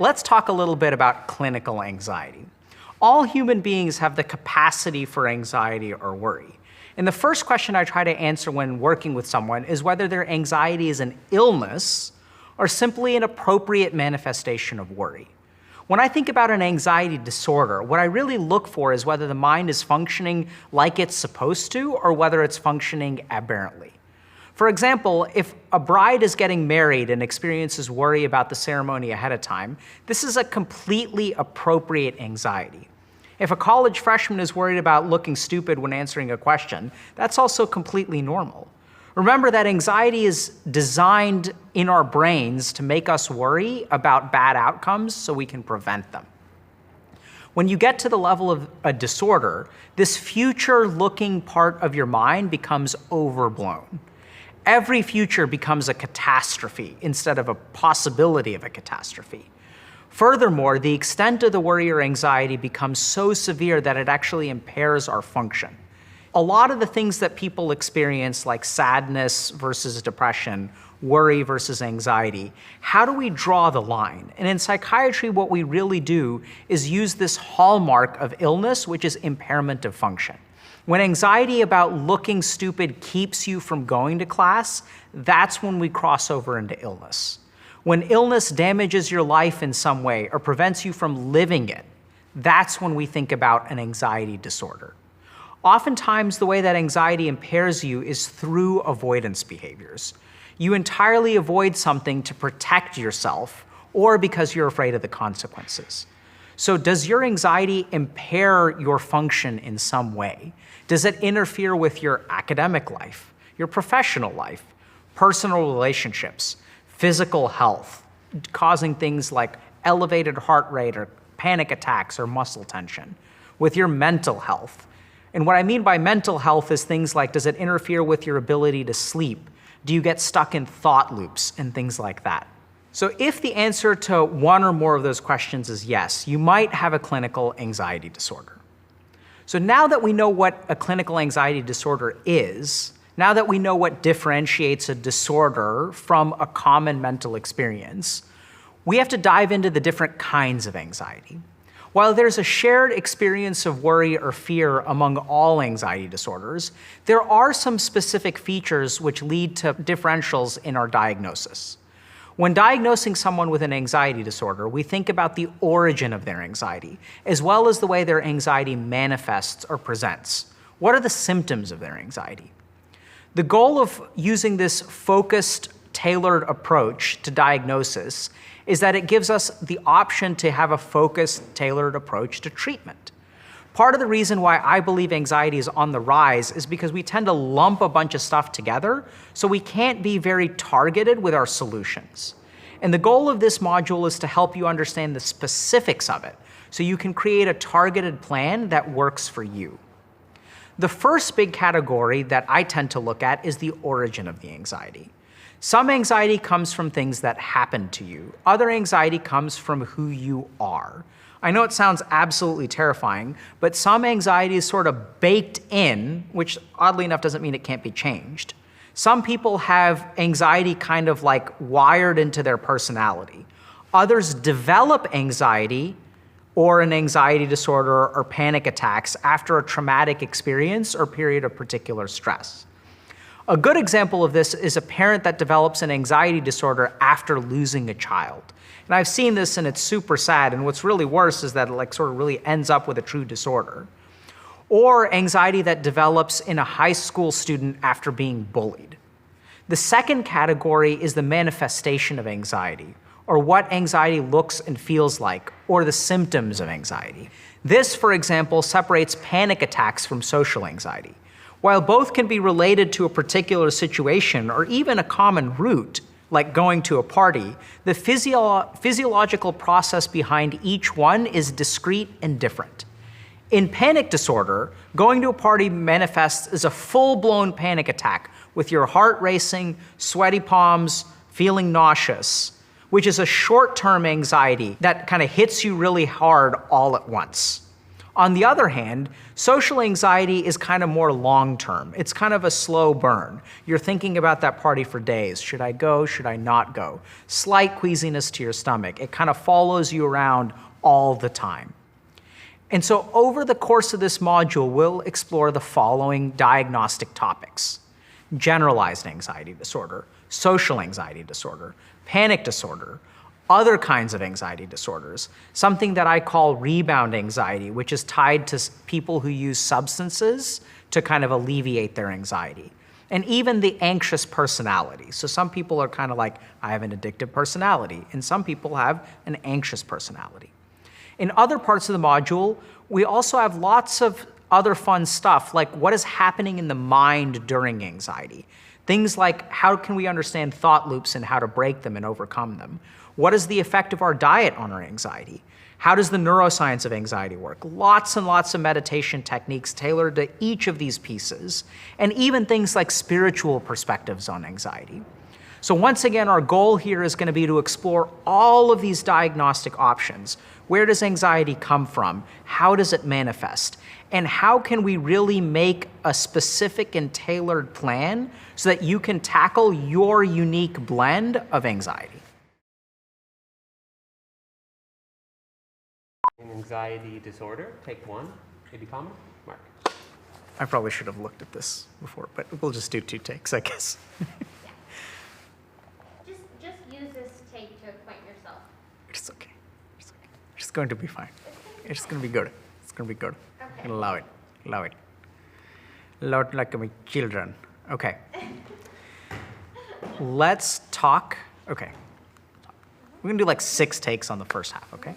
Let's talk a little bit about clinical anxiety. All human beings have the capacity for anxiety or worry. And the first question I try to answer when working with someone is whether their anxiety is an illness or simply an appropriate manifestation of worry. When I think about an anxiety disorder, what I really look for is whether the mind is functioning like it's supposed to or whether it's functioning aberrantly. For example, if a bride is getting married and experiences worry about the ceremony ahead of time, this is a completely appropriate anxiety. If a college freshman is worried about looking stupid when answering a question, that's also completely normal. Remember that anxiety is designed in our brains to make us worry about bad outcomes so we can prevent them. When you get to the level of a disorder, this future-looking part of your mind becomes overblown. Every future becomes a catastrophe instead of a possibility of a catastrophe. Furthermore, the extent of the worry or anxiety becomes so severe that it actually impairs our function. A lot of the things that people experience, like sadness versus depression, worry versus anxiety, how do we draw the line? And in psychiatry, what we really do is use this hallmark of illness, which is impairment of function. When anxiety about looking stupid keeps you from going to class, that's when we cross over into illness. When illness damages your life in some way or prevents you from living it, that's when we think about an anxiety disorder. Oftentimes, the way that anxiety impairs you is through avoidance behaviors. You entirely avoid something to protect yourself or because you're afraid of the consequences. So does your anxiety impair your function in some way? Does it interfere with your academic life, your professional life, personal relationships, physical health, causing things like elevated heart rate or panic attacks or muscle tension, with your mental health? And what I mean by mental health is things like, does it interfere with your ability to sleep? Do you get stuck in thought loops and things like that? So if the answer to one or more of those questions is yes, you might have a clinical anxiety disorder. So now that we know what a clinical anxiety disorder is, now that we know what differentiates a disorder from a common mental experience, we have to dive into the different kinds of anxiety. While there's a shared experience of worry or fear among all anxiety disorders, there are some specific features which lead to differentials in our diagnosis. When diagnosing someone with an anxiety disorder, we think about the origin of their anxiety, as well as the way their anxiety manifests or presents. What are the symptoms of their anxiety? The goal of using this focused, tailored approach to diagnosis is that it gives us the option to have a focused, tailored approach to treatment. Part of the reason why I believe anxiety is on the rise is because we tend to lump a bunch of stuff together, so we can't be very targeted with our solutions. And the goal of this module is to help you understand the specifics of it, so you can create a targeted plan that works for you. The first big category that I tend to look at is the origin of the anxiety. Some anxiety comes from things that happen to you. Other anxiety comes from who you are. I know it sounds absolutely terrifying, but some anxiety is sort of baked in, which oddly enough doesn't mean it can't be changed. Some people have anxiety kind of like wired into their personality. Others develop anxiety or an anxiety disorder or panic attacks after a traumatic experience or period of particular stress. A good example of this is a parent that develops an anxiety disorder after losing a child. And I've seen this and it's super sad, and what's really worse is that it sort of really ends up with a true disorder. Or anxiety that develops in a high school student after being bullied. The second category is the manifestation of anxiety, or what anxiety looks and feels like, or the symptoms of anxiety. This, for example, separates panic attacks from social anxiety. While both can be related to a particular situation or even a common root, like going to a party, the physiological process behind each one is discrete and different. In panic disorder, going to a party manifests as a full-blown panic attack with your heart racing, sweaty palms, feeling nauseous, which is a short-term anxiety that kind of hits you really hard all at once. On the other hand, social anxiety is kind of more long-term. It's kind of a slow burn. You're thinking about that party for days. Should I go? Should I not go? Slight queasiness to your stomach. It kind of follows you around all the time. And so over the course of this module, we'll explore the following diagnostic topics: generalized anxiety disorder, social anxiety disorder, panic disorder, other kinds of anxiety disorders, something that I call rebound anxiety, which is tied to people who use substances to kind of alleviate their anxiety, and even the anxious personality. So some people are kind of like, I have an addictive personality, and some people have an anxious personality. In other parts of the module, we also have lots of other fun stuff, like what is happening in the mind during anxiety. Things like, how can we understand thought loops and how to break them and overcome them? What is the effect of our diet on our anxiety? How does the neuroscience of anxiety work? Lots and lots of meditation techniques tailored to each of these pieces, and even things like spiritual perspectives on anxiety. So once again, our goal here is going to be to explore all of these diagnostic options. Where does anxiety come from? How does it manifest? And how can we really make a specific and tailored plan so that you can tackle your unique blend of anxiety? Anxiety disorder, take 1. Any comment? Mark. I probably should have looked at this before, but we'll just do 2 takes, I guess. Just use this tape to acquaint yourself. It's okay. It's okay. It's going to be fine. It's going to be good. It's going to be good. Okay. Allow it. Allow it. Allow it like my children. Okay. Let's talk. Okay. We're going to do like 6 takes on the first half, okay?